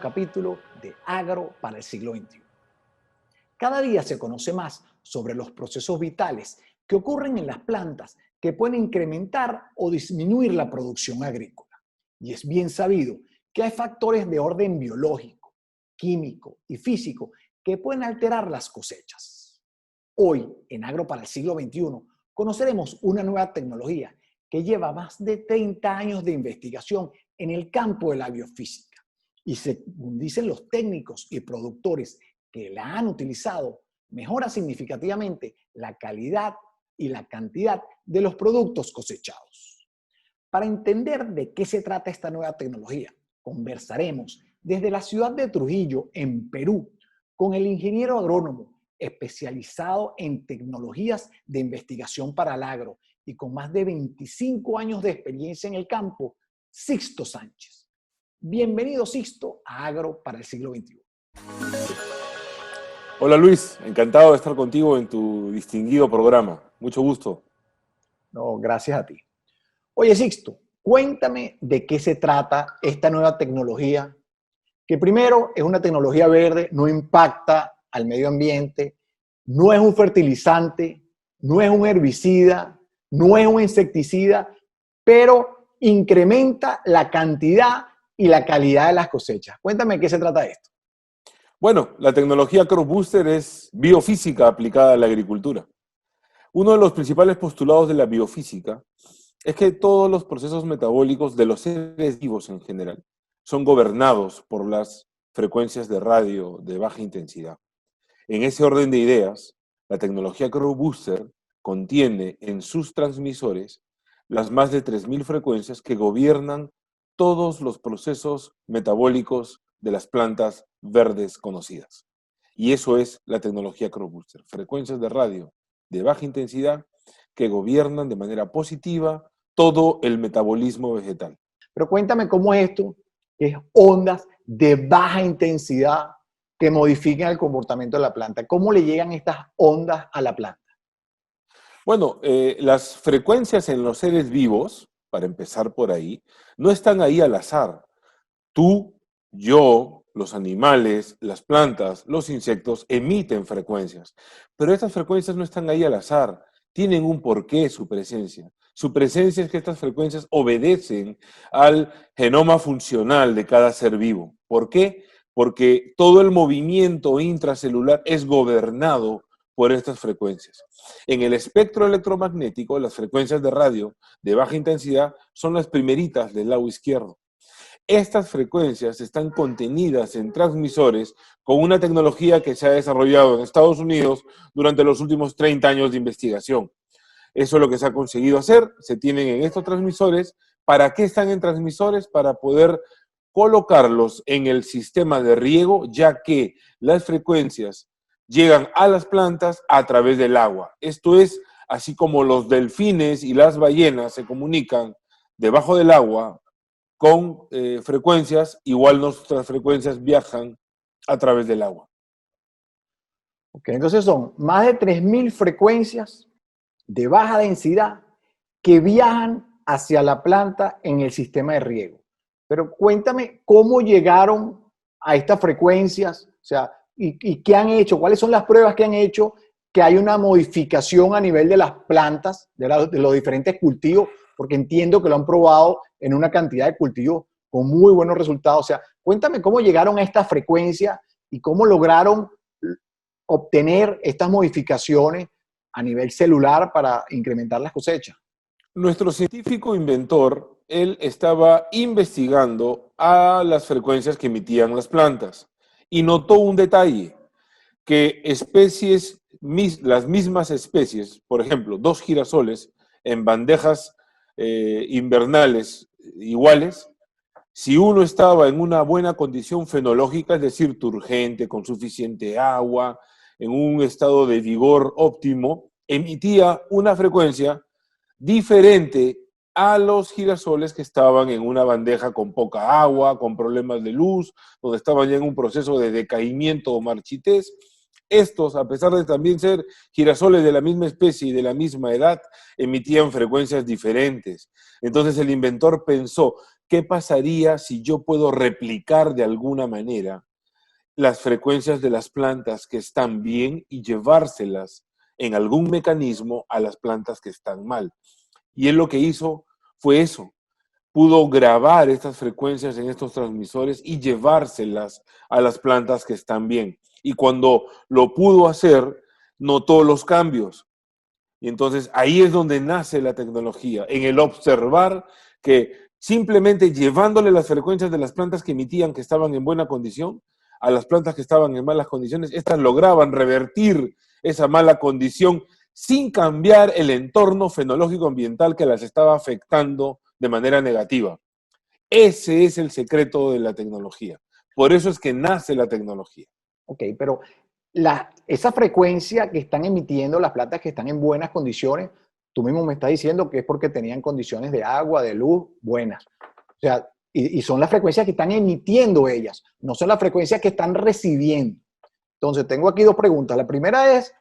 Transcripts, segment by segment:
capítulo de Agro para el siglo XXI. Cada día se conoce más sobre los procesos vitales que ocurren en las plantas que pueden incrementar o disminuir la producción agrícola. Y es bien sabido que hay factores de orden biológico, químico y físico que pueden alterar las cosechas. Hoy, en Agro para el siglo XXI, conoceremos una nueva tecnología que lleva más de 30 años de investigación en el campo de la biofísica. Y según dicen los técnicos y productores que la han utilizado, mejora significativamente la calidad y la cantidad de los productos cosechados. Para entender de qué se trata esta nueva tecnología, conversaremos desde la ciudad de Trujillo, en Perú, con el ingeniero agrónomo especializado en tecnologías de investigación para el agro y con más de 25 años de experiencia en el campo, Sixto Sánchez. Bienvenido, Sixto, a Agro para el siglo XXI. Hola Luis, encantado de estar contigo en tu distinguido programa. Mucho gusto. No, gracias a ti. Oye, Sixto, cuéntame de qué se trata esta nueva tecnología, que primero es una tecnología verde, no impacta al medio ambiente, no es un fertilizante, no es un herbicida, no es un insecticida, pero incrementa la cantidad y la calidad de las cosechas. Cuéntame de qué se trata esto. Bueno, la tecnología Crop Booster es biofísica aplicada a la agricultura. Uno de los principales postulados de la biofísica es que todos los procesos metabólicos de los seres vivos en general son gobernados por las frecuencias de radio de baja intensidad. En ese orden de ideas, la tecnología Crop Booster contiene en sus transmisores las más de 3.000 frecuencias que gobiernan todos los procesos metabólicos de las plantas verdes conocidas. Y eso es la tecnología Crop Booster, frecuencias de radio de baja intensidad que gobiernan de manera positiva todo el metabolismo vegetal. Pero cuéntame cómo es esto, que es ondas de baja intensidad que modifican el comportamiento de la planta. ¿Cómo le llegan estas ondas a la planta? Bueno, las frecuencias en los seres vivos, para empezar por ahí, no están ahí al azar. Tú, yo, los animales, las plantas, los insectos emiten frecuencias, pero estas frecuencias no están ahí al azar, tienen un porqué su presencia. Su presencia es que estas frecuencias obedecen al genoma funcional de cada ser vivo. ¿Por qué? Porque todo el movimiento intracelular es gobernado por estas frecuencias. En el espectro electromagnético, las frecuencias de radio de baja intensidad son las primeritas del lado izquierdo. Estas frecuencias están contenidas en transmisores con una tecnología que se ha desarrollado en Estados Unidos durante los últimos 30 años de investigación. Eso es lo que se ha conseguido hacer, se tienen en estos transmisores. ¿Para qué están en transmisores? Para poder colocarlos en el sistema de riego, ya que las frecuencias llegan a las plantas a través del agua. Esto es así como los delfines y las ballenas se comunican debajo del agua con frecuencias, igual nuestras frecuencias viajan a través del agua. Ok, entonces son más de 3.000 frecuencias de baja densidad que viajan hacia la planta en el sistema de riego. Pero cuéntame cómo llegaron a estas frecuencias, o sea, y qué han hecho, cuáles son las pruebas que han hecho que hay una modificación a nivel de las plantas, de los diferentes cultivos, porque entiendo que lo han probado en una cantidad de cultivos con muy buenos resultados. O sea, cuéntame cómo llegaron a esta frecuencia y cómo lograron obtener estas modificaciones a nivel celular para incrementar las cosechas. Nuestro científico inventor, él estaba investigando a las frecuencias que emitían las plantas y notó un detalle, que especies, las mismas especies, por ejemplo, 2 girasoles en bandejas invernales iguales, si uno estaba en una buena condición fenológica, es decir, turgente, con suficiente agua, en un estado de vigor óptimo, emitía una frecuencia diferente a los girasoles que estaban en una bandeja con poca agua, con problemas de luz, donde estaban ya en un proceso de decaimiento o marchitez. Estos, a pesar de también ser girasoles de la misma especie y de la misma edad, emitían frecuencias diferentes. Entonces el inventor pensó, ¿qué pasaría si yo puedo replicar de alguna manera las frecuencias de las plantas que están bien y llevárselas en algún mecanismo a las plantas que están mal? Y él lo que hizo fue eso. Pudo grabar estas frecuencias en estos transmisores y llevárselas a las plantas que están bien. Y cuando lo pudo hacer, notó los cambios. Y entonces ahí es donde nace la tecnología, en el observar que simplemente llevándole las frecuencias de las plantas que emitían que estaban en buena condición a las plantas que estaban en malas condiciones, estas lograban revertir esa mala condición sin cambiar el entorno fenológico ambiental que las estaba afectando de manera negativa. Ese es el secreto de la tecnología. Por eso es que nace la tecnología. Ok, pero esa frecuencia que están emitiendo las plantas que están en buenas condiciones, tú mismo me estás diciendo que es porque tenían condiciones de agua, de luz buenas. O sea, y son las frecuencias que están emitiendo ellas, no son las frecuencias que están recibiendo. Entonces, tengo aquí dos preguntas. La primera es,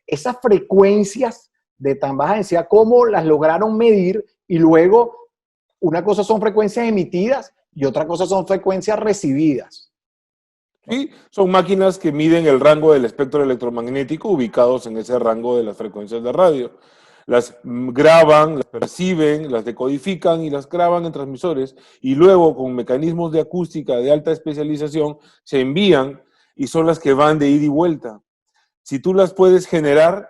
esas frecuencias de tan baja densidad, ¿cómo las lograron medir? Y luego, una cosa son frecuencias emitidas y otra cosa son frecuencias recibidas. Sí, son máquinas que miden el rango del espectro electromagnético ubicados en ese rango de las frecuencias de radio. Las graban, las perciben, las decodifican y las graban en transmisores y luego con mecanismos de acústica de alta especialización se envían y son las que van de ida y vuelta. Si tú las puedes generar,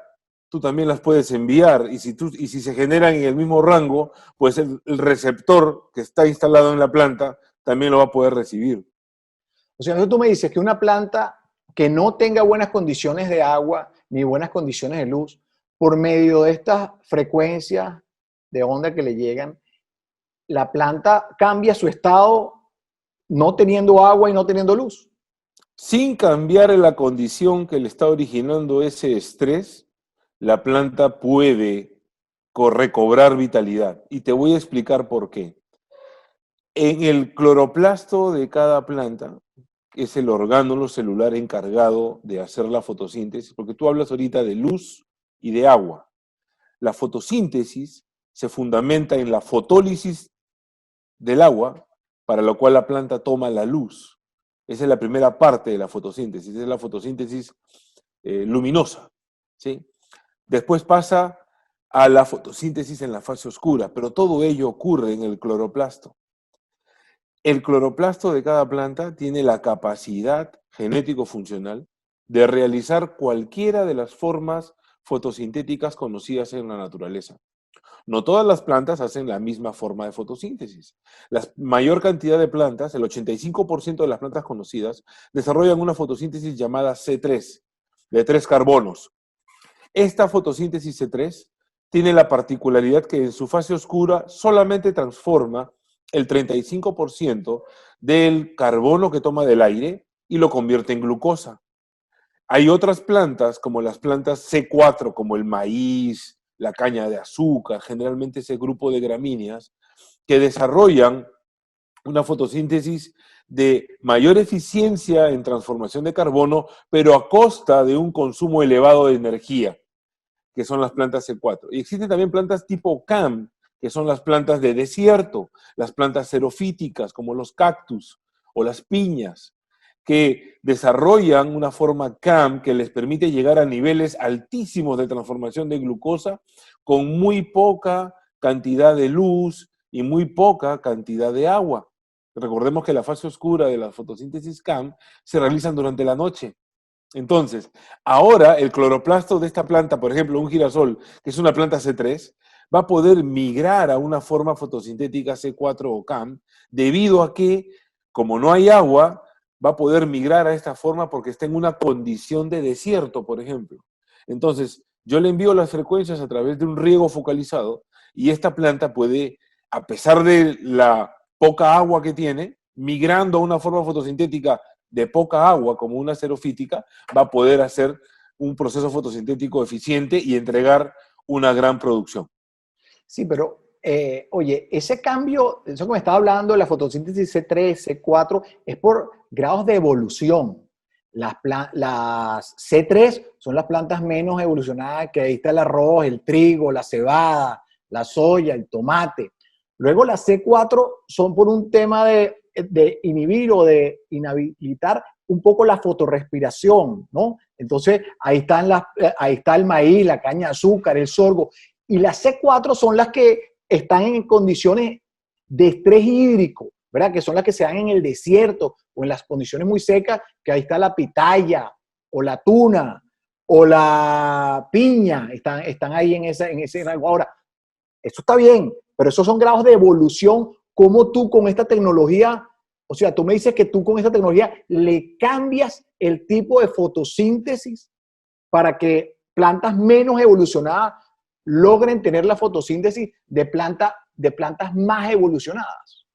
tú también las puedes enviar y si se generan en el mismo rango, pues el receptor que está instalado en la planta también lo va a poder recibir. O sea, entonces tú me dices que una planta que no tenga buenas condiciones de agua ni buenas condiciones de luz, por medio de estas frecuencias de onda que le llegan, la planta cambia su estado no teniendo agua y no teniendo luz. Sin cambiar la condición que le está originando ese estrés, la planta puede recobrar vitalidad. Y te voy a explicar por qué. En el cloroplasto de cada planta, que es el orgánulo celular encargado de hacer la fotosíntesis, porque tú hablas ahorita de luz y de agua. La fotosíntesis se fundamenta en la fotólisis del agua, para lo cual la planta toma la luz. Esa es la primera parte de la fotosíntesis, es la fotosíntesis luminosa, ¿sí? Después pasa a la fotosíntesis en la fase oscura, pero todo ello ocurre en el cloroplasto. El cloroplasto de cada planta tiene la capacidad genético-funcional de realizar cualquiera de las formas fotosintéticas conocidas en la naturaleza. No todas las plantas hacen la misma forma de fotosíntesis. La mayor cantidad de plantas, el 85% de las plantas conocidas, desarrollan una fotosíntesis llamada C3, de 3 carbonos. Esta fotosíntesis C3 tiene la particularidad que en su fase oscura solamente transforma el 35% del carbono que toma del aire y lo convierte en glucosa. Hay otras plantas, como las plantas C4, como el maíz, la caña de azúcar, generalmente ese grupo de gramíneas, que desarrollan una fotosíntesis de mayor eficiencia en transformación de carbono, pero a costa de un consumo elevado de energía, que son las plantas C4. Y existen también plantas tipo CAM, que son las plantas de desierto, las plantas xerofíticas, como los cactus o las piñas, que desarrollan una forma CAM que les permite llegar a niveles altísimos de transformación de glucosa con muy poca cantidad de luz y muy poca cantidad de agua. Recordemos que la fase oscura de la fotosíntesis CAM se realizan durante la noche. Entonces, ahora el cloroplasto de esta planta, por ejemplo, un girasol, que es una planta C3, va a poder migrar a una forma fotosintética C4 o CAM, debido a que, como no hay agua, va a poder migrar a esta forma porque está en una condición de desierto, por ejemplo. Entonces, yo le envío las frecuencias a través de un riego focalizado y esta planta puede, a pesar de la poca agua que tiene, migrando a una forma fotosintética de poca agua, como una xerofítica, va a poder hacer un proceso fotosintético eficiente y entregar una gran producción. Sí, pero oye, ese cambio, eso que me estaba hablando, la fotosíntesis C3, C4, es por grados de evolución. Las C3 son las plantas menos evolucionadas, que ahí está el arroz, el trigo, la cebada, la soya, el tomate. Luego las C4 son por un tema de inhibir o de inhabilitar un poco la fotorrespiración, ¿no? Entonces ahí está el maíz, la caña de azúcar, el sorgo. Y las C4 son las que están en condiciones de estrés hídrico, ¿verdad? Que son las que se dan en el desierto o en las condiciones muy secas, que ahí está la pitaya o la tuna o la piña, están ahí en ese rango. Ahora, eso está bien, pero esos son grados de evolución. ¿Cómo tú con esta tecnología, o sea, tú me dices que tú con esta tecnología le cambias el tipo de fotosíntesis para que plantas menos evolucionadas logren tener la fotosíntesis de plantas más evolucionadas?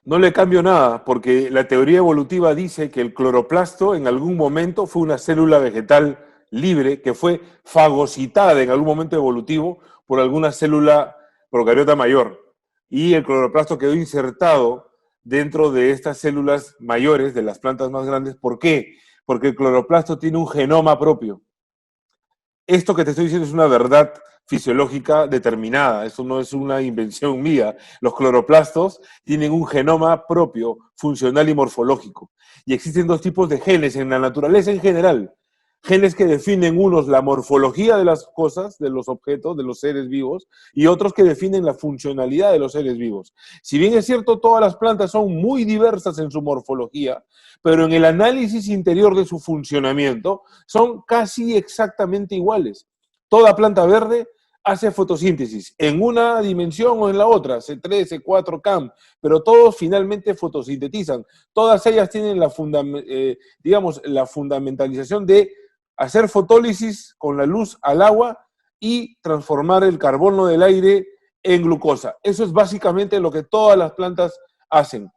No le cambio nada, porque la teoría evolutiva dice que el cloroplasto en algún momento fue una célula vegetal libre que fue fagocitada en algún momento evolutivo por alguna célula procariota mayor. Y el cloroplasto quedó insertado dentro de estas células mayores, de las plantas más grandes. ¿Por qué? Porque el cloroplasto tiene un genoma propio. Esto que te estoy diciendo es una verdad fisiológica determinada, eso no es una invención mía. Los cloroplastos tienen un genoma propio, funcional y morfológico. Y existen dos tipos de genes en la naturaleza en general. Genes que definen unos la morfología de las cosas, de los objetos, de los seres vivos, y otros que definen la funcionalidad de los seres vivos. Si bien es cierto, todas las plantas son muy diversas en su morfología, pero en el análisis interior de su funcionamiento son casi exactamente iguales. Toda planta verde hace fotosíntesis en una dimensión o en la otra, C3, C4, CAM, pero todos finalmente fotosintetizan. Todas ellas tienen la fundamentalización de hacer fotólisis con la luz al agua y transformar el carbono del aire en glucosa. Eso es básicamente lo que todas las plantas hacen.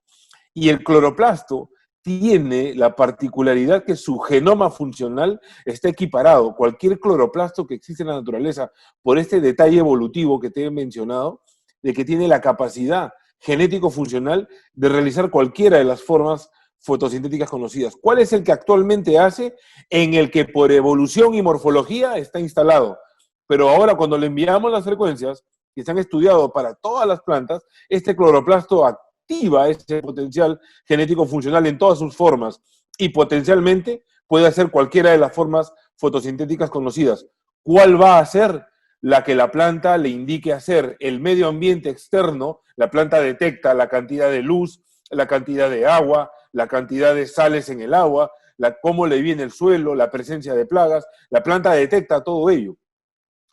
Y el cloroplasto tiene la particularidad que su genoma funcional está equiparado. Cualquier cloroplasto que existe en la naturaleza, por este detalle evolutivo que te he mencionado, de que tiene la capacidad genético-funcional de realizar cualquiera de las formas fotosintéticas conocidas. ¿Cuál es el que actualmente hace? En el que por evolución y morfología está instalado. Pero ahora cuando le enviamos las frecuencias que se han estudiado para todas las plantas, este cloroplasto activa ese potencial genético funcional en todas sus formas y potencialmente puede hacer cualquiera de las formas fotosintéticas conocidas. ¿Cuál va a ser? La que la planta le indique hacer. El medio ambiente externo, la planta detecta la cantidad de luz, la cantidad de agua, la cantidad de sales en el agua, cómo le viene el suelo, la presencia de plagas. La planta detecta todo ello.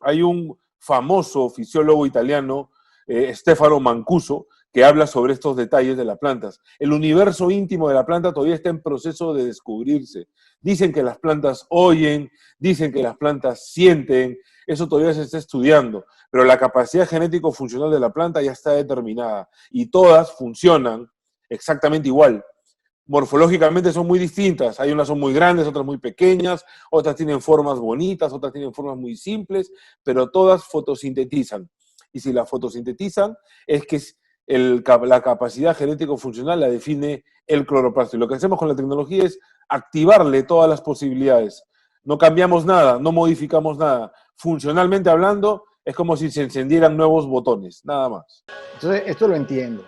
Hay un famoso fisiólogo italiano, Stefano Mancuso, que habla sobre estos detalles de las plantas. El universo íntimo de la planta todavía está en proceso de descubrirse. Dicen que las plantas oyen, dicen que las plantas sienten, eso todavía se está estudiando, pero la capacidad genético-funcional de la planta ya está determinada y todas funcionan exactamente igual. Morfológicamente son muy distintas. Hay unas son muy grandes, otras muy pequeñas, otras tienen formas bonitas, otras tienen formas muy simples, pero todas fotosintetizan. Y si la fotosintetizan, es que la capacidad genético-funcional la define el cloroplasto. Y lo que hacemos con la tecnología es activarle todas las posibilidades. No cambiamos nada, no modificamos nada. Funcionalmente hablando, es como si se encendieran nuevos botones, nada más. Entonces, esto lo entiendo.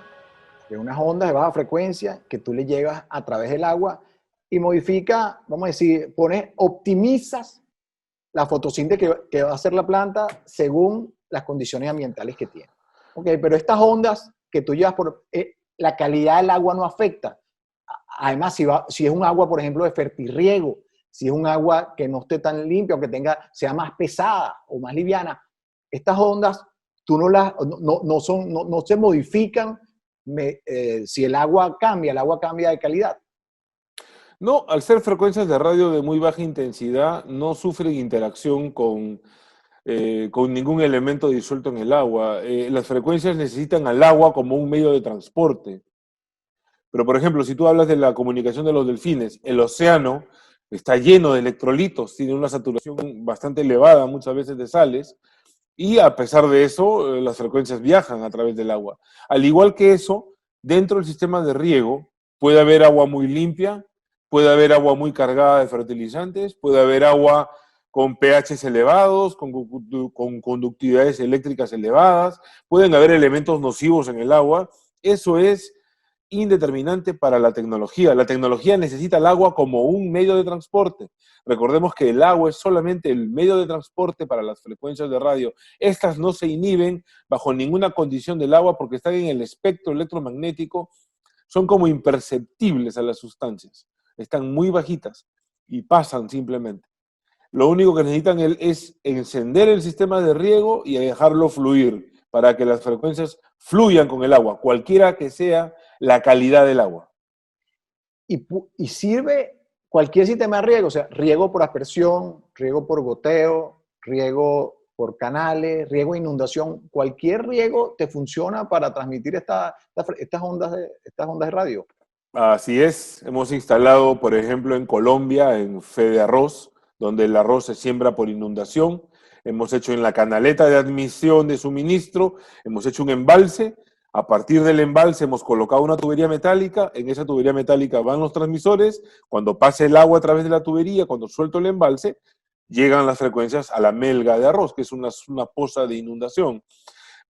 De unas ondas de baja frecuencia que tú le llevas a través del agua y modifica, vamos a decir, optimizas la fotosíntesis que va a hacer la planta según las condiciones ambientales que tiene. Ok, pero estas ondas que tú llevas la calidad del agua no afecta. Además, si es un agua, por ejemplo, de fertirriego, si es un agua que no esté tan limpia o que sea más pesada o más liviana, estas ondas tú no se modifican si el agua cambia de calidad. No, al ser frecuencias de radio de muy baja intensidad, no sufren interacción con ningún elemento disuelto en el agua. Las frecuencias necesitan al agua como un medio de transporte. Pero, por ejemplo, si tú hablas de la comunicación de los delfines, el océano está lleno de electrolitos, tiene una saturación bastante elevada, muchas veces de sales, y a pesar de eso, las frecuencias viajan a través del agua. Al igual que eso, dentro del sistema de riego puede haber agua muy limpia, puede haber agua muy cargada de fertilizantes, puede haber agua con pHs elevados, con conductividades eléctricas elevadas, pueden haber elementos nocivos en el agua. Eso es indeterminante para la tecnología. La tecnología necesita el agua como un medio de transporte. Recordemos que el agua es solamente el medio de transporte para las frecuencias de radio. Estas no se inhiben bajo ninguna condición del agua porque están en el espectro electromagnético, son como imperceptibles a las sustancias, están muy bajitas y pasan simplemente. Lo único que necesitan es encender el sistema de riego y dejarlo fluir para que las frecuencias fluyan con el agua, cualquiera que sea la calidad del agua. Y sirve cualquier sistema de riego, o sea, riego por aspersión, riego por goteo, riego por canales, riego e inundación. Cualquier riego te funciona para transmitir estas ondas de radio. Así es, hemos instalado, por ejemplo, en Colombia, en Fede Arroz, donde el arroz se siembra por inundación. Hemos hecho en la canaleta de admisión de suministro, hemos hecho un embalse. A partir del embalse hemos colocado una tubería metálica, en esa tubería metálica van los transmisores, cuando pase el agua a través de la tubería, cuando suelto el embalse, llegan las frecuencias a la melga de arroz, que es una poza de inundación.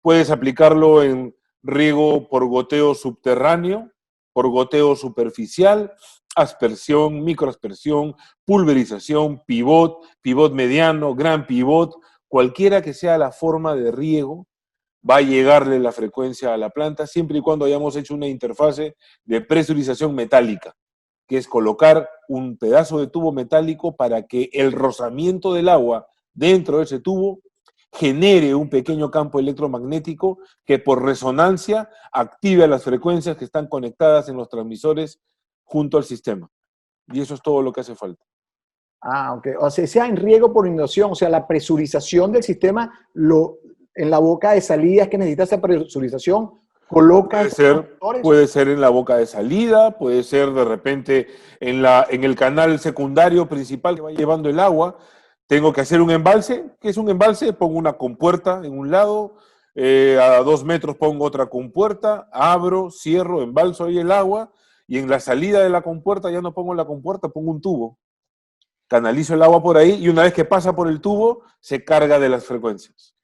Puedes aplicarlo en riego por goteo subterráneo, por goteo superficial, aspersión, microaspersión, pulverización, pivot mediano, gran pivot, cualquiera que sea la forma de riego, va a llegarle la frecuencia a la planta siempre y cuando hayamos hecho una interfase de presurización metálica, que es colocar un pedazo de tubo metálico para que el rozamiento del agua dentro de ese tubo genere un pequeño campo electromagnético que por resonancia active las frecuencias que están conectadas en los transmisores junto al sistema. Y eso es todo lo que hace falta. Ah, ok. O sea en riego por inundación, o sea, la presurización del sistema en la boca de salida es que necesita esa presurización, coloca puede ser en la boca de salida, puede ser de repente en el canal secundario principal que va llevando el agua. Tengo que hacer un embalse. ¿Qué es un embalse? Pongo una compuerta en un lado, a 2 metros pongo otra compuerta, abro, cierro, embalso ahí el agua, y en la salida de la compuerta ya no pongo la compuerta, pongo un tubo. Canalizo el agua por ahí y una vez que pasa por el tubo, se carga de las frecuencias.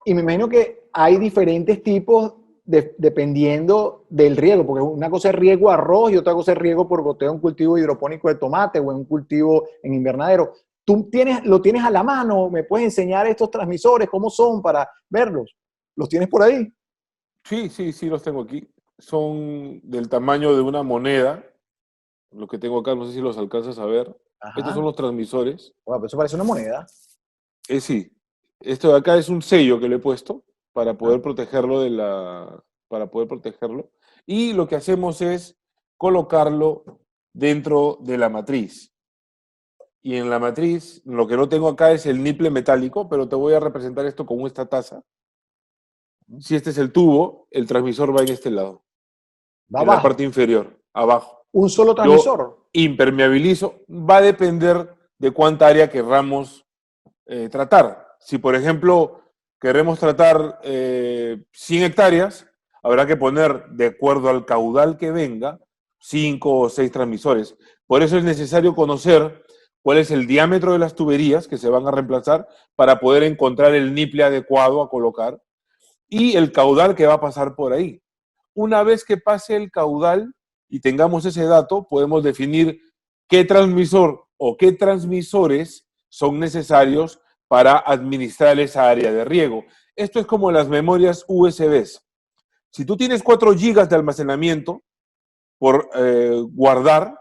Y me imagino que hay diferentes tipos dependiendo del riego, porque una cosa es riego a arroz y otra cosa es riego por goteo en un cultivo hidropónico de tomate o en un cultivo en invernadero. ¿Tú lo tienes a la mano? ¿Me puedes enseñar estos transmisores? ¿Cómo son para verlos? ¿Los tienes por ahí? Sí, los tengo aquí. Son del tamaño de una moneda. Lo que tengo acá, no sé si los alcanzas a ver. Ajá. Estos son los transmisores. Bueno, pero eso parece una moneda. Sí. Esto de acá es un sello que le he puesto para poder protegerlo Y lo que hacemos es colocarlo dentro de la matriz. Y en la matriz, lo que no tengo acá es el niple metálico, pero te voy a representar esto con esta taza. Si este es el tubo, el transmisor va en este lado. Va en abajo. La parte inferior, abajo. ¿Un solo transmisor? Yo impermeabilizo, va a depender de cuánta área querramos tratar. Si, por ejemplo, queremos tratar 100 hectáreas, habrá que poner, de acuerdo al caudal que venga, 5 o 6 transmisores. Por eso es necesario conocer cuál es el diámetro de las tuberías que se van a reemplazar para poder encontrar el niple adecuado a colocar y el caudal que va a pasar por ahí. Una vez que pase el caudal y tengamos ese dato, podemos definir qué transmisor o qué transmisores son necesarios para administrar esa área de riego. Esto es como las memorias USBs. Si tú tienes 4 gigas de almacenamiento por guardar,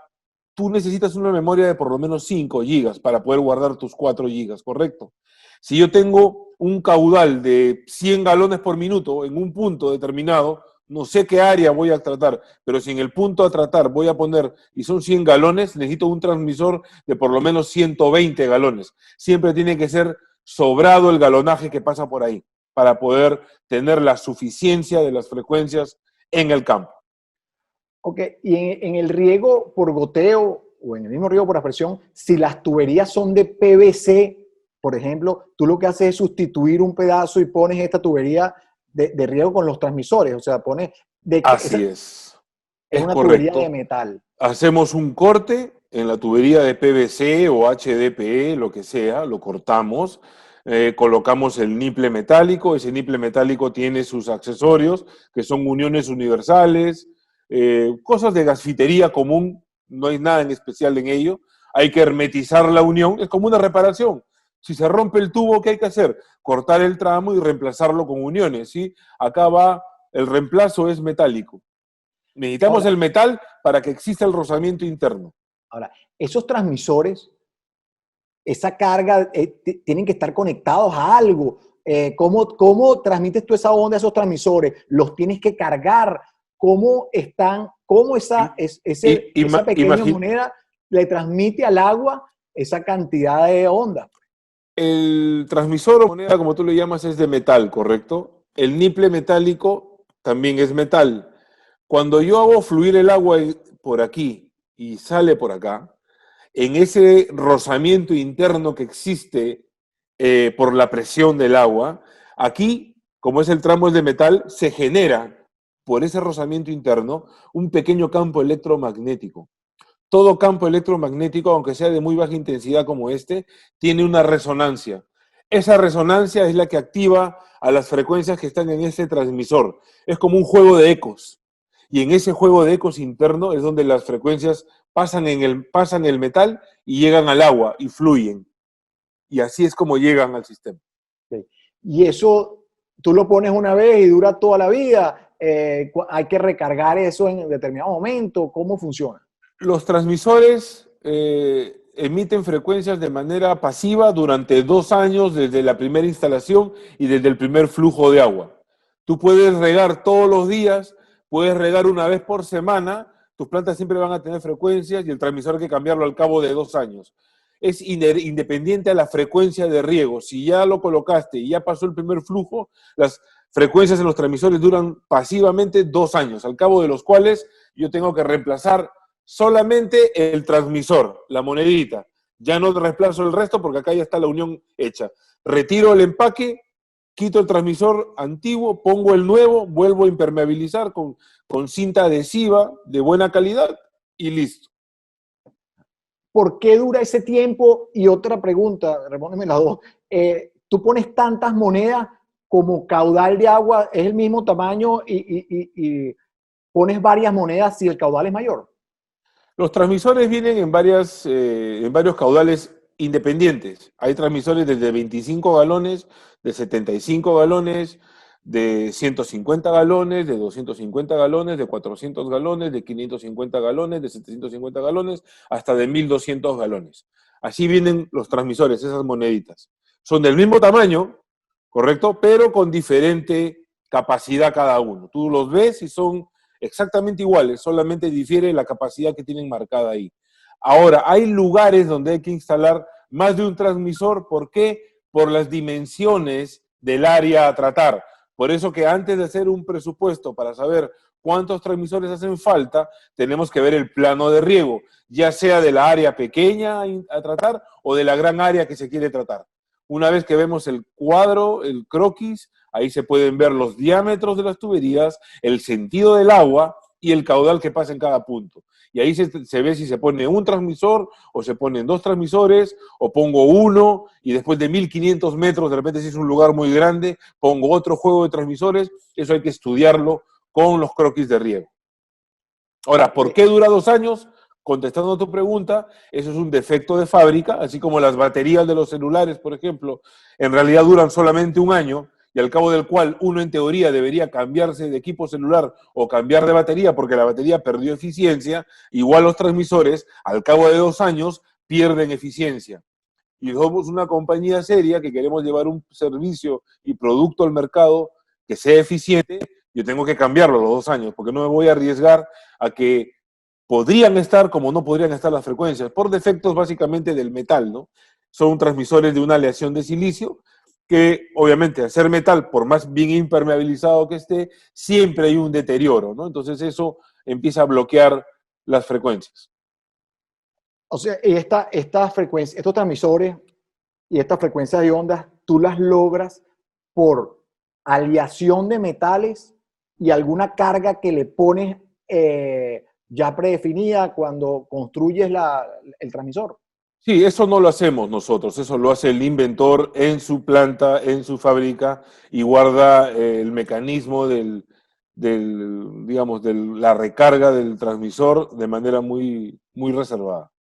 tú necesitas una memoria de por lo menos 5 gigas para poder guardar tus 4 gigas, ¿correcto? Si yo tengo un caudal de 100 galones por minuto en un punto determinado, no sé qué área voy a tratar, pero si en el punto a tratar voy a poner, y son 100 galones, necesito un transmisor de por lo menos 120 galones. Siempre tiene que ser sobrado el galonaje que pasa por ahí, para poder tener la suficiencia de las frecuencias en el campo. Ok, y en el riego por goteo o en el mismo riego por aspersión, si las tuberías son de PVC, por ejemplo, tú lo que haces es sustituir un pedazo y pones esta tubería de riego con los transmisores, o sea, pones... Así es. Es una tubería de metal. Hacemos un corte, en la tubería de PVC o HDPE, lo que sea, lo cortamos, colocamos el niple metálico, ese niple metálico tiene sus accesorios, que son uniones universales, cosas de gasfitería común, no hay nada en especial en ello, hay que hermetizar la unión, es como una reparación. Si se rompe el tubo, ¿qué hay que hacer? Cortar el tramo y reemplazarlo con uniones, ¿sí? Acá va, el reemplazo es metálico. Necesitamos Ahora, el metal para que exista el rozamiento interno. ahora, esos transmisores, esa carga, tienen que estar conectados a algo. ¿Cómo transmites tú esa onda a esos transmisores? ¿Los tienes que cargar? ¿Cómo están, cómo esa pequeña Imagina, moneda le transmite al agua esa cantidad de onda? el transmisor o moneda, como tú le llamas, es de metal, ¿correcto? El niple metálico también es metal. Cuando yo hago fluir el agua por aquí y sale por acá, en ese rozamiento interno que existe por la presión del agua, aquí, como es el tramo es de metal, se genera por ese rozamiento interno un pequeño campo electromagnético. Todo campo electromagnético, aunque sea de muy baja intensidad como este, tiene una resonancia. Esa resonancia es la que activa a las frecuencias que están en ese transmisor. Es como un juego de ecos. Y en ese juego de ecos interno es donde las frecuencias pasan el metal y llegan al agua y fluyen. Y así es como llegan al sistema. Ok. Y eso tú lo pones una vez y dura toda la vida. Hay que recargar eso en determinado momento. ¿Cómo funciona? Los transmisores emiten frecuencias de manera pasiva durante 2 años desde la primera instalación y desde el primer flujo de agua. Tú puedes regar todos los días, puedes regar una vez por semana, tus plantas siempre van a tener frecuencias y el transmisor hay que cambiarlo al cabo de 2 años. Es independiente a la frecuencia de riego. Si ya lo colocaste y ya pasó el primer flujo, las frecuencias en los transmisores duran pasivamente 2 años, al cabo de los cuales yo tengo que reemplazar solamente el transmisor, la monedita. Ya no reemplazo el resto porque acá ya está la unión hecha. Retiro el empaque, quito el transmisor antiguo, pongo el nuevo, vuelvo a impermeabilizar con cinta adhesiva de buena calidad y listo. ¿Por qué dura ese tiempo? Y otra pregunta, respóndeme las dos. ¿Tú pones tantas monedas como caudal de agua es el mismo tamaño y pones varias monedas si el caudal es mayor? Los transmisores vienen en varios caudales independientes. Hay transmisores desde 25 galones, de 75 galones, de 150 galones, de 250 galones, de 400 galones, de 550 galones, de 750 galones, hasta de 1200 galones. Así vienen los transmisores, esas moneditas. Son del mismo tamaño, ¿correcto? Pero con diferente capacidad cada uno. Tú los ves y son exactamente iguales, solamente difiere la capacidad que tienen marcada ahí. Ahora, hay lugares donde hay que instalar más de un transmisor. ¿Por qué? Por las dimensiones del área a tratar. Por eso que antes de hacer un presupuesto para saber cuántos transmisores hacen falta, tenemos que ver el plano de riego, ya sea de la área pequeña a tratar o de la gran área que se quiere tratar. Una vez que vemos el cuadro, el croquis, ahí se pueden ver los diámetros de las tuberías, el sentido del agua y el caudal que pasa en cada punto. Y ahí se ve si se pone un transmisor o se ponen dos transmisores o pongo uno y después de 1500 metros, de repente si es un lugar muy grande, pongo otro juego de transmisores. Eso hay que estudiarlo con los croquis de riego. Ahora, ¿por qué dura 2 años? Contestando a tu pregunta, eso es un defecto de fábrica, así como las baterías de los celulares, por ejemplo, en realidad duran solamente un año y al cabo del cual uno en teoría debería cambiarse de equipo celular o cambiar de batería porque la batería perdió eficiencia, igual los transmisores al cabo de 2 años pierden eficiencia. Y somos una compañía seria que queremos llevar un servicio y producto al mercado que sea eficiente, yo tengo que cambiarlo a los 2 años porque no me voy a arriesgar a que podrían estar como no podrían estar las frecuencias, por defectos básicamente del metal, ¿no? Son transmisores de una aleación de silicio que obviamente al ser metal, por más bien impermeabilizado que esté, siempre hay un deterioro, ¿no? Entonces eso empieza a bloquear las frecuencias. O sea, esta frecuencia, estos transmisores y estas frecuencias de ondas, tú las logras por aleación de metales y alguna carga que le pones ya predefinida cuando construyes el transmisor. Sí, eso no lo hacemos nosotros, eso lo hace el inventor en su planta, en su fábrica, y guarda el mecanismo digamos, de la recarga del transmisor de manera muy, muy reservada.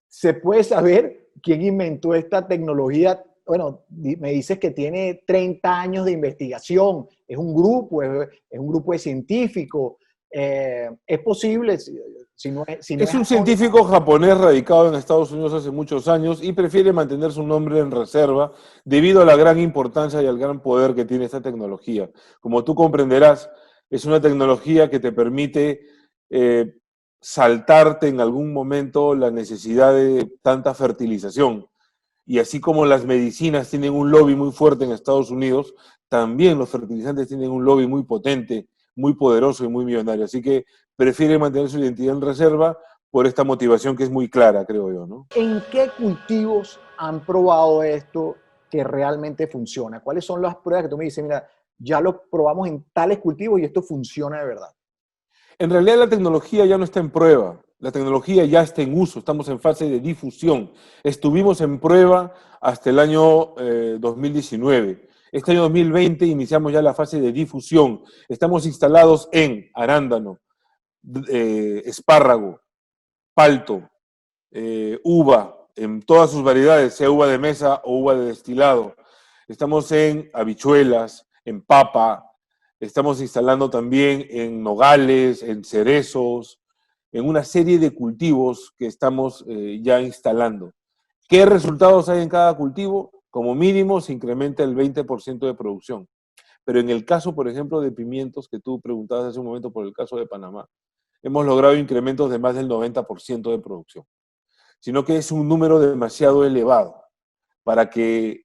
¿Se puede saber quién inventó esta tecnología? Bueno, me dices que tiene 30 años de investigación, es un grupo de científicos. ¿Es posible, si no Es es un anónimo? científico japonés radicado en Estados Unidos hace muchos años y prefiere mantener su nombre en reserva debido a la gran importancia y al gran poder que tiene esta tecnología. Como tú comprenderás, es una tecnología que te permite eh, saltarte en algún momento la necesidad de tanta fertilización. Y así como las medicinas tienen un lobby muy fuerte en Estados Unidos, también los fertilizantes tienen un lobby muy potente, muy poderoso y muy millonario. Así que prefiere mantener su identidad en reserva por esta motivación que es muy clara, creo yo, ¿no? ¿En qué cultivos han probado esto que realmente funciona? ¿Cuáles son las pruebas que tú me dices, mira, ya lo probamos en tales cultivos y esto funciona de verdad? En realidad la tecnología ya no está en prueba, la tecnología ya está en uso, estamos en fase de difusión. Estuvimos en prueba hasta el año 2019. Este año 2020 iniciamos ya la fase de difusión. Estamos instalados en arándano, espárrago, palto, uva, en todas sus variedades, sea uva de mesa o uva de destilado. Estamos en habichuelas, en papa, estamos instalando también en nogales, en cerezos, en una serie de cultivos que estamos ya instalando. ¿Qué resultados hay en cada cultivo? Como mínimo se incrementa el 20% de producción. Pero en el caso, por ejemplo, de pimientos, que tú preguntabas hace un momento por el caso de Panamá, hemos logrado incrementos de más del 90% de producción, sino que es un número demasiado elevado para que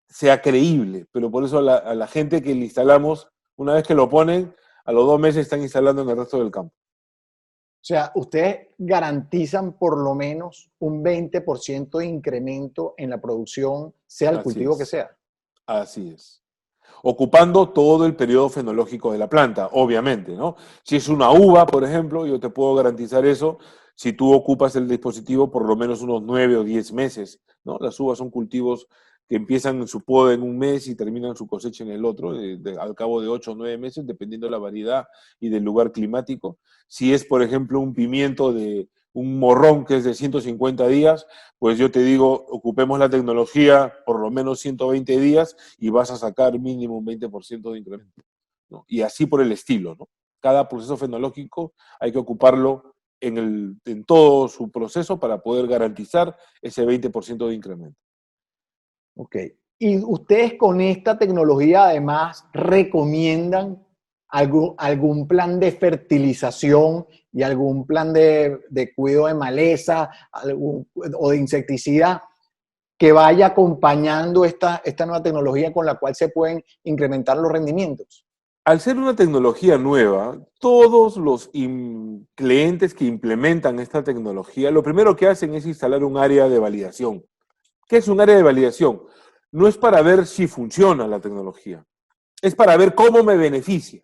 sea creíble, pero por eso a la gente que le instalamos, una vez que lo ponen, a los 2 meses están instalando en el resto del campo. O sea, ustedes garantizan por lo menos un 20% de incremento en la producción, sea el Así cultivo que es, sea. así es. Ocupando todo el periodo fenológico de la planta, obviamente, ¿no? Si es una uva, por ejemplo, yo te puedo garantizar eso si tú ocupas el dispositivo por lo menos unos 9 o 10 meses, ¿no? Las uvas son cultivos que empiezan en su poda en un mes y terminan su cosecha en el otro, al cabo de 8 o 9 meses, dependiendo de la variedad y del lugar climático. Si es, por ejemplo, un pimiento de un morrón que es de 150 días, pues yo te digo, ocupemos la tecnología por lo menos 120 días y vas a sacar mínimo un 20% de incremento, ¿no? Y así por el estilo, ¿no? Cada proceso fenológico hay que ocuparlo en todo su proceso para poder garantizar ese 20% de incremento. Ok. ¿Y ustedes con esta tecnología además recomiendan algún plan de fertilización y algún plan de cuidado de maleza o de insecticida que vaya acompañando esta nueva tecnología con la cual se pueden incrementar los rendimientos? Al ser una tecnología nueva, todos los clientes que implementan esta tecnología, lo primero que hacen es instalar un área de validación. ¿Qué es un área de validación? No es para ver si funciona la tecnología, es para ver cómo me beneficia.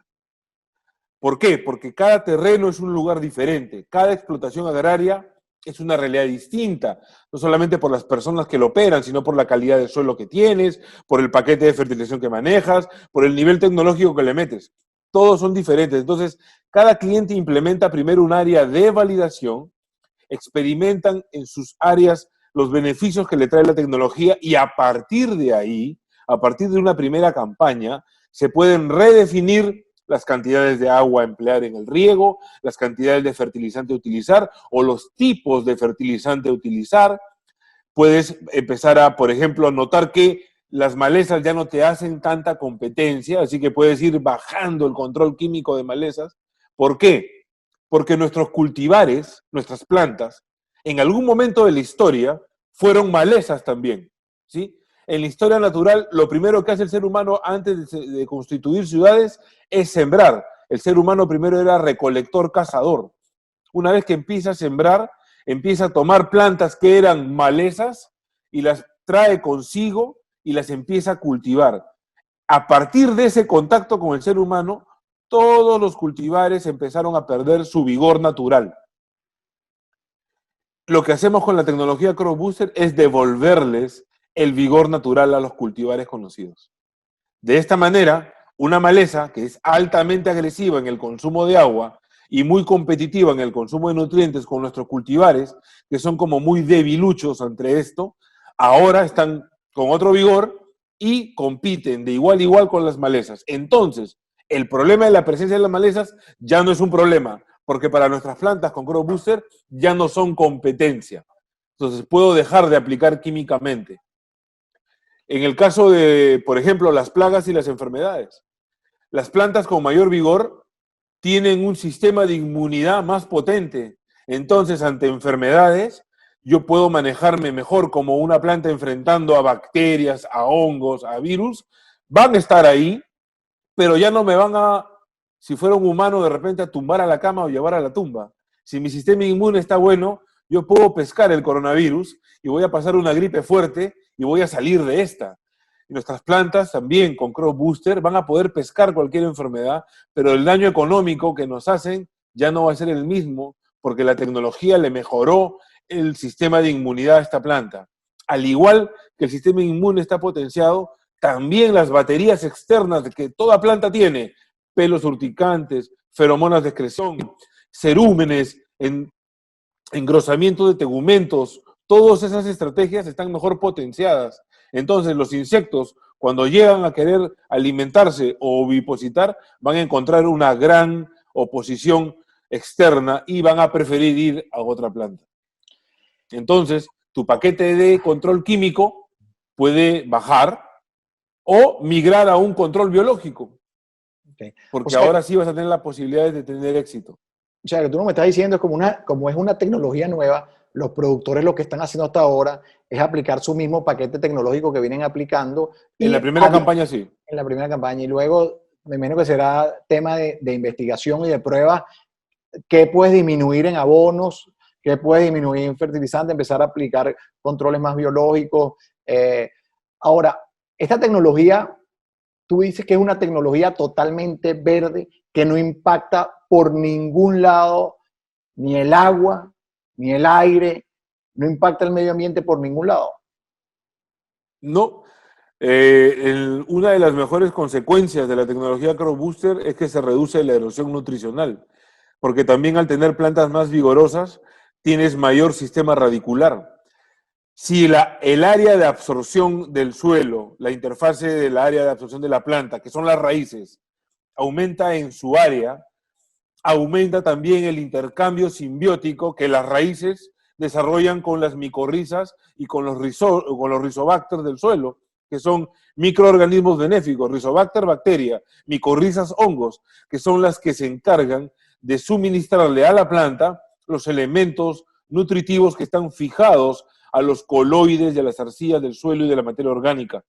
¿Por qué? Porque cada terreno es un lugar diferente, cada explotación agraria es una realidad distinta, no solamente por las personas que lo operan, sino por la calidad del suelo que tienes, por el paquete de fertilización que manejas, por el nivel tecnológico que le metes. Todos son diferentes. Entonces, cada cliente implementa primero un área de validación, experimentan en sus áreas los beneficios que le trae la tecnología y a partir de ahí, a partir de una primera campaña, se pueden redefinir las cantidades de agua a emplear en el riego, las cantidades de fertilizante a utilizar o los tipos de fertilizante a utilizar. Puedes empezar a, por ejemplo, notar que las malezas ya no te hacen tanta competencia, así que puedes ir bajando el control químico de malezas. ¿Por qué? Porque nuestros cultivares, nuestras plantas, en algún momento de la historia fueron malezas también, ¿sí? En la historia natural, lo primero que hace el ser humano antes de constituir ciudades es sembrar. El ser humano primero era recolector-cazador. Una vez que empieza a sembrar, empieza a tomar plantas que eran malezas y las trae consigo y las empieza a cultivar. A partir de ese contacto con el ser humano, todos los cultivares empezaron a perder su vigor natural. Lo que hacemos con la tecnología Crop Booster es devolverles el vigor natural a los cultivares conocidos. De esta manera, una maleza que es altamente agresiva en el consumo de agua y muy competitiva en el consumo de nutrientes con nuestros cultivares, que son como muy debiluchos ante esto, ahora están con otro vigor y compiten de igual a igual con las malezas. Entonces, el problema de la presencia de las malezas ya no es un problema, porque para nuestras plantas con Crop Booster ya no son competencia. Entonces, puedo dejar de aplicar químicamente. En el caso de, por ejemplo, las plagas y las enfermedades, las plantas con mayor vigor tienen un sistema de inmunidad más potente. Entonces, ante enfermedades, yo puedo manejarme mejor como una planta enfrentando a bacterias, a hongos, a virus. Van a estar ahí, pero ya no me van a, si fuera un humano, de repente a tumbar a la cama o llevar a la tumba. Si mi sistema inmune está bueno, yo puedo pescar el coronavirus y voy a pasar una gripe fuerte y voy a salir de esta. Y nuestras plantas también con Crop Booster van a poder pescar cualquier enfermedad, pero el daño económico que nos hacen ya no va a ser el mismo porque la tecnología le mejoró el sistema de inmunidad a esta planta. Al igual que el sistema inmune está potenciado, también las baterías externas que toda planta tiene, pelos urticantes, feromonas de excreción, cerúmenes, engrosamiento de tegumentos, todas esas estrategias están mejor potenciadas. Entonces los insectos, cuando llegan a querer alimentarse o ovipositar, van a encontrar una gran oposición externa y van a preferir ir a otra planta. Entonces, tu paquete de control químico puede bajar o migrar a un control biológico. Okay. Porque ahora sí vas a tener la posibilidad de tener éxito. O sea, que tú no me estás diciendo, como es una tecnología nueva, los productores lo que están haciendo hasta ahora es aplicar su mismo paquete tecnológico que vienen aplicando. En la primera campaña sí. En la primera campaña. Y luego, me imagino que será tema de investigación y de pruebas. ¿Qué puedes disminuir en abonos? ¿Qué puedes disminuir en fertilizantes? Empezar a aplicar controles más biológicos. Ahora, esta tecnología, tú dices que es una tecnología totalmente verde, que no impacta por ningún lado, ni el agua, ni el aire, no impacta el medio ambiente por ningún lado. No. Una de las mejores consecuencias de la tecnología Crop Booster es que se reduce la erosión nutricional, porque también al tener plantas más vigorosas, tienes mayor sistema radicular. Si el área de absorción del suelo, la interfase del área de absorción de la planta, que son las raíces, aumenta en su área, aumenta también el intercambio simbiótico que las raíces desarrollan con las micorrizas y con los rizobacter del suelo, que son microorganismos benéficos, rizobacter, bacteria, micorrizas, hongos, que son las que se encargan de suministrarle a la planta los elementos nutritivos que están fijados a los coloides y a las arcillas del suelo y de la materia orgánica.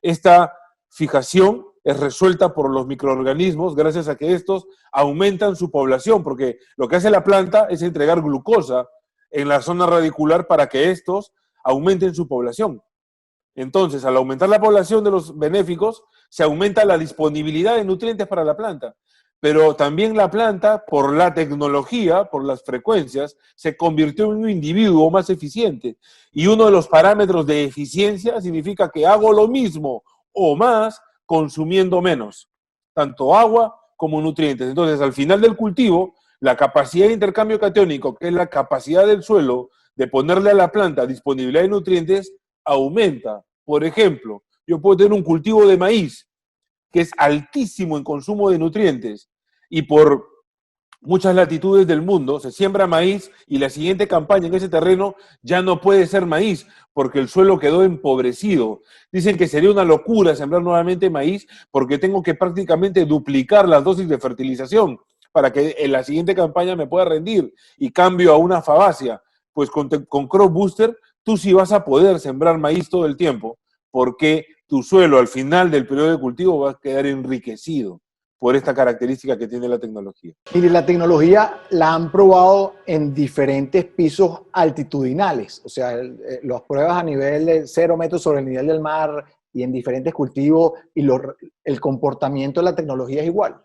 Esta fijación es resuelta por los microorganismos gracias a que estos aumentan su población, porque lo que hace la planta es entregar glucosa en la zona radicular para que estos aumenten su población. Entonces, al aumentar la población de los benéficos, se aumenta la disponibilidad de nutrientes para la planta. Pero también la planta, por la tecnología, por las frecuencias, se convirtió en un individuo más eficiente. Y uno de los parámetros de eficiencia significa que hago lo mismo o más consumiendo menos, tanto agua como nutrientes. Entonces, al final del cultivo, la capacidad de intercambio catiónico, que es la capacidad del suelo de ponerle a la planta disponibilidad de nutrientes, aumenta. Por ejemplo, yo puedo tener un cultivo de maíz que es altísimo en consumo de nutrientes y por muchas latitudes del mundo se siembra maíz y la siguiente campaña en ese terreno ya no puede ser maíz porque el suelo quedó empobrecido. Dicen que sería una locura sembrar nuevamente maíz porque tengo que prácticamente duplicar las dosis de fertilización para que en la siguiente campaña me pueda rendir y cambio a una fabácea. Pues con Crop Booster tú sí vas a poder sembrar maíz todo el tiempo porque tu suelo al final del periodo de cultivo va a quedar enriquecido por esta característica que tiene la tecnología. Y la tecnología la han probado en diferentes pisos altitudinales, o sea, las pruebas a nivel de 0 metros sobre el nivel del mar y en diferentes cultivos y el comportamiento de la tecnología es igual.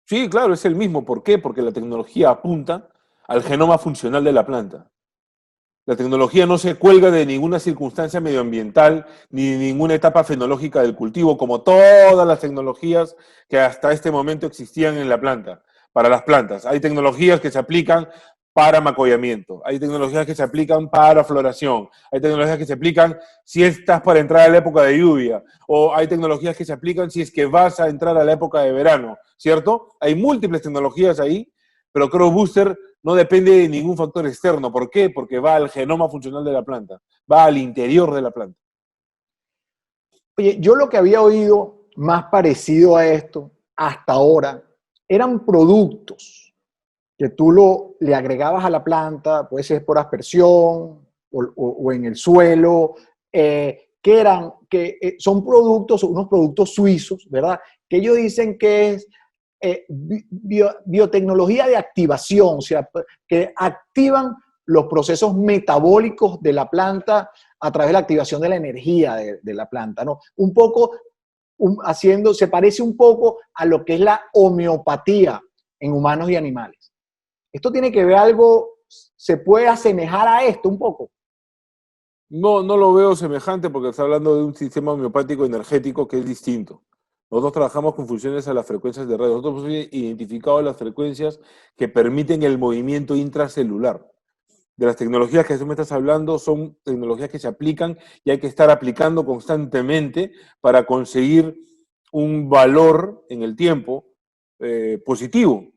Sí, claro, es el mismo. ¿Por qué? Porque la tecnología apunta al genoma funcional de la planta. La tecnología no se cuelga de ninguna circunstancia medioambiental ni de ninguna etapa fenológica del cultivo, como todas las tecnologías que hasta este momento existían en la planta, para las plantas. Hay tecnologías que se aplican para macollamiento, hay tecnologías que se aplican para floración, hay tecnologías que se aplican si estás para entrar a la época de lluvia, o hay tecnologías que se aplican si es que vas a entrar a la época de verano, ¿cierto? Hay múltiples tecnologías ahí, pero Crop Booster no depende de ningún factor externo. ¿Por qué? Porque va al genoma funcional de la planta, va al interior de la planta. Oye, yo lo que había oído más parecido a esto hasta ahora eran productos que le agregabas a la planta, puede ser por aspersión o en el suelo, son productos, unos productos suizos, ¿verdad? Que ellos dicen que es biotecnología de activación, o sea, que activan los procesos metabólicos de la planta a través de la activación de la energía de la planta, ¿no? Un poco se parece un poco a lo que es la homeopatía en humanos y animales. Esto tiene que ver algo, se puede asemejar a esto un poco. No, no lo veo semejante porque está hablando de un sistema homeopático energético que es distinto. Nosotros trabajamos con funciones a las frecuencias de radio. Nosotros hemos identificado las frecuencias que permiten el movimiento intracelular. De las tecnologías que tú me estás hablando son tecnologías que se aplican y hay que estar aplicando constantemente para conseguir un valor en el tiempo positivo.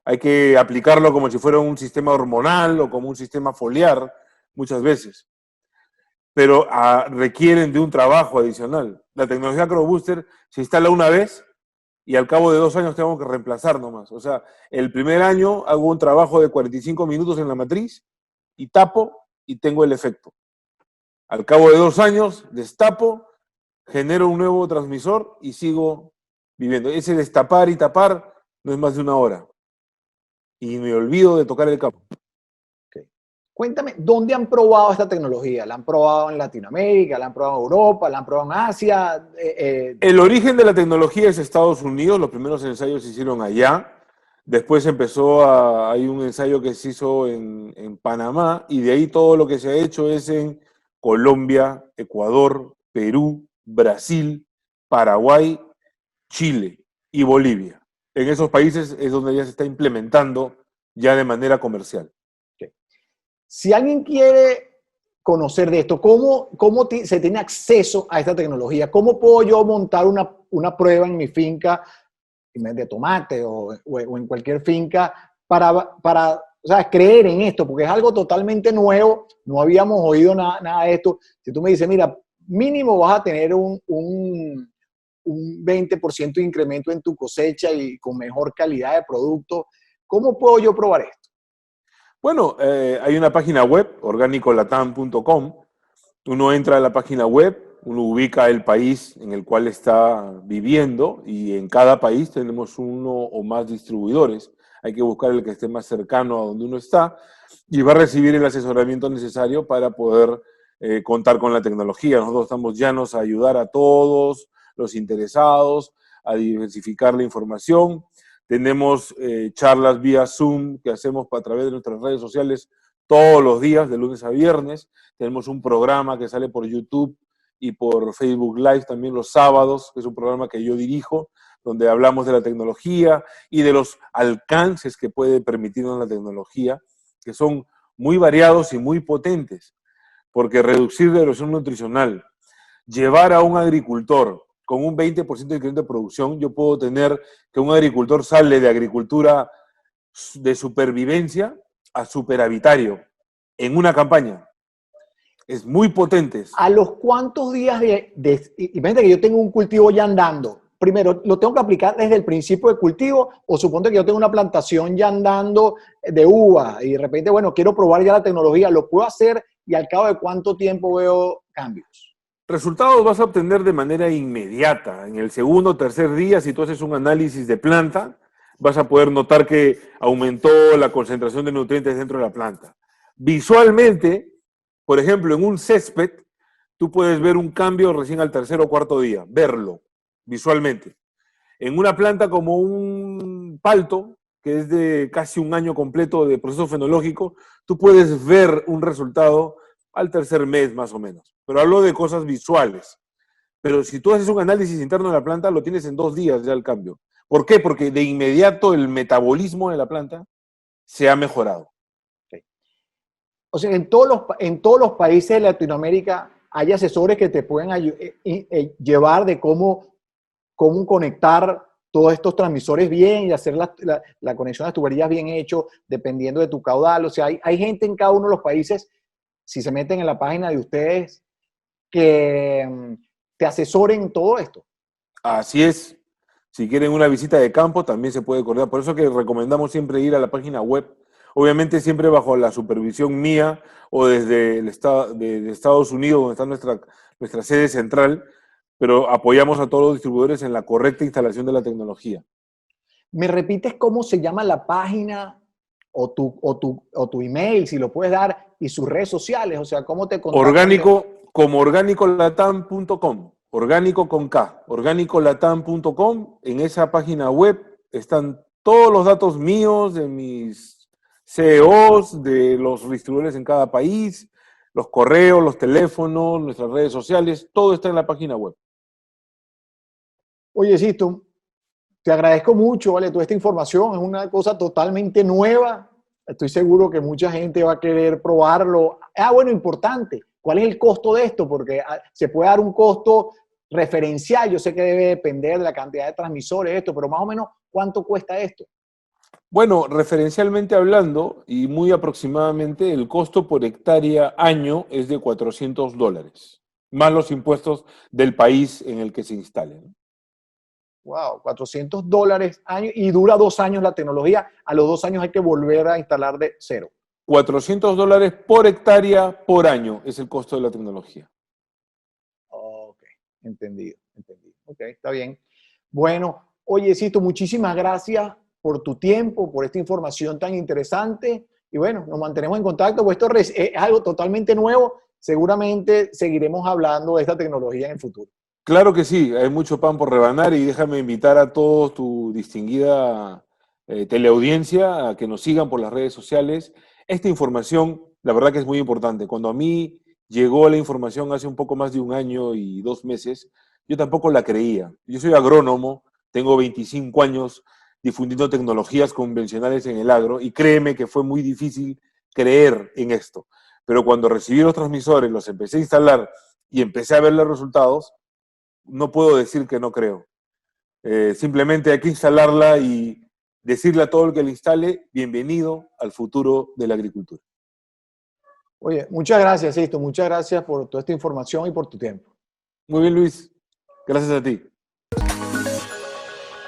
Hay que aplicarlo como si fuera un sistema hormonal o como un sistema foliar muchas veces, pero requieren de un trabajo adicional. La tecnología Crop Booster se instala una vez y al cabo de 2 años tengo que reemplazar nomás. O sea, el primer año hago un trabajo de 45 minutos en la matriz y tapo y tengo el efecto. Al cabo de 2 años destapo, genero un nuevo transmisor y sigo viviendo. Ese destapar y tapar no es más de 1 hora. Y me olvido de tocar el cabo. Okay. Cuéntame, ¿dónde han probado esta tecnología? ¿La han probado en Latinoamérica? ¿La han probado en Europa? ¿La han probado en Asia? El origen de la tecnología es Estados Unidos. Los primeros ensayos se hicieron allá. Después hay un ensayo que se hizo en Panamá y de ahí todo lo que se ha hecho es en Colombia, Ecuador, Perú, Brasil, Paraguay, Chile y Bolivia. En esos países es donde ya se está implementando ya de manera comercial. Okay. Si alguien quiere conocer de esto, ¿cómo se tiene acceso a esta tecnología? ¿Cómo puedo yo montar una prueba en mi finca de tomate o en cualquier finca para o sea, creer en esto? Porque es algo totalmente nuevo, no habíamos oído nada de esto. Si tú me dices, mira, mínimo vas a tener un 20% de incremento en tu cosecha y con mejor calidad de producto, ¿cómo puedo yo probar esto? Bueno, hay una página web, organicolatam.com. Uno entra a la página web, uno ubica el país en el cual está viviendo y en cada país tenemos uno o más distribuidores. Hay que buscar el que esté más cercano a donde uno está y va a recibir el asesoramiento necesario para poder contar con la tecnología. Nosotros estamos llanos a ayudar a todos los interesados, a diversificar la información. Tenemos charlas vía Zoom que hacemos a través de nuestras redes sociales todos los días, de lunes a viernes. Tenemos un programa que sale por YouTube y por Facebook Live también los sábados, que es un programa que yo dirijo, donde hablamos de la tecnología y de los alcances que puede permitirnos la tecnología, que son muy variados y muy potentes, porque reducir la erosión nutricional, llevar a un agricultor con un 20% de incremento de producción, yo puedo tener que un agricultor sale de agricultura de supervivencia a superavitario en una campaña. Es muy potente. ¿A los cuántos días imagínate que yo tengo un cultivo ya andando? Primero, ¿lo tengo que aplicar desde el principio de cultivo o suponte que yo tengo una plantación ya andando de uva y de repente, bueno, quiero probar ya la tecnología, lo puedo hacer y al cabo de cuánto tiempo veo cambios? Resultados vas a obtener de manera inmediata. En el segundo o tercer día, si tú haces un análisis de planta, vas a poder notar que aumentó la concentración de nutrientes dentro de la planta. Visualmente, por ejemplo, en un césped, tú puedes ver un cambio recién al tercer o cuarto día, verlo visualmente. En una planta como un palto, que es de casi un año completo de proceso fenológico, tú puedes ver un resultado al tercer mes más o menos. Pero hablo de cosas visuales. Pero si tú haces un análisis interno de la planta, lo tienes en 2 días ya el cambio. ¿Por qué? Porque de inmediato el metabolismo de la planta se ha mejorado. Okay. O sea, en todos los países de Latinoamérica hay asesores que te pueden llevar de cómo conectar todos estos transmisores bien y hacer la conexión de las tuberías bien hecho, dependiendo de tu caudal. O sea, hay gente en cada uno de los países, si se meten en la página de ustedes, que te asesoren en todo esto. Así es. Si quieren una visita de campo, también se puede coordinar. Por eso que recomendamos siempre ir a la página web. Obviamente siempre bajo la supervisión mía o desde el estado de Estados Unidos, donde está nuestra sede central, pero apoyamos a todos los distribuidores en la correcta instalación de la tecnología. ¿Me repites cómo se llama la página o tu email, si lo puedes dar, y sus redes sociales? O sea, ¿cómo te contactan? Orgánico, como orgánicolatam.com, orgánico con K, orgánicolatam.com. En esa página web están todos los datos míos, de mis CEOs, de los distribuidores en cada país, los correos, los teléfonos, nuestras redes sociales, todo está en la página web. Oye, Sisto, te agradezco mucho, ¿vale? Toda esta información es una cosa totalmente nueva. Estoy seguro que mucha gente va a querer probarlo. Bueno, importante, ¿cuál es el costo de esto? Porque se puede dar un costo referencial. Yo sé que debe depender de la cantidad de transmisores, esto, pero más o menos, ¿cuánto cuesta esto? Bueno, referencialmente hablando y muy aproximadamente, el costo por hectárea año es de $400, más los impuestos del país en el que se instale, ¿no? Wow, $400 año y dura 2 años la tecnología. A los 2 años hay que volver a instalar de cero. $400 por hectárea por año es el costo de la tecnología. Ok, entendido. Ok, está bien. Bueno, oye, Sisto, muchísimas gracias por tu tiempo, por esta información tan interesante. Y bueno, nos mantenemos en contacto, pues esto es algo totalmente nuevo. Seguramente seguiremos hablando de esta tecnología en el futuro. Claro que sí, hay mucho pan por rebanar y déjame invitar a todos tu distinguida teleaudiencia a que nos sigan por las redes sociales. Esta información, la verdad que es muy importante. Cuando a mí llegó la información hace un poco más de 1 año y 2 meses, yo tampoco la creía. Yo soy agrónomo, tengo 25 años difundiendo tecnologías convencionales en el agro y créeme que fue muy difícil creer en esto. Pero cuando recibí los transmisores, los empecé a instalar y empecé a ver los resultados, no puedo decir que no creo. Simplemente hay que instalarla y decirle a todo el que la instale, bienvenido al futuro de la agricultura. Oye, muchas gracias, Sisto. Muchas gracias por toda esta información y por tu tiempo. Muy bien, Luis. Gracias a ti.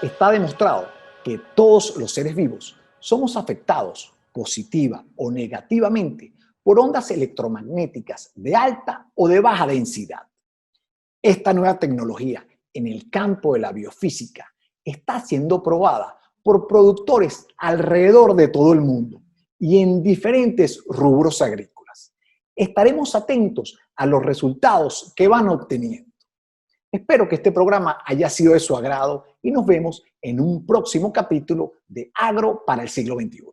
Está demostrado que todos los seres vivos somos afectados positiva o negativamente por ondas electromagnéticas de alta o de baja densidad. Esta nueva tecnología en el campo de la biofísica está siendo probada por productores alrededor de todo el mundo y en diferentes rubros agrícolas. Estaremos atentos a los resultados que van obteniendo. Espero que este programa haya sido de su agrado y nos vemos en un próximo capítulo de Agro para el siglo XXI.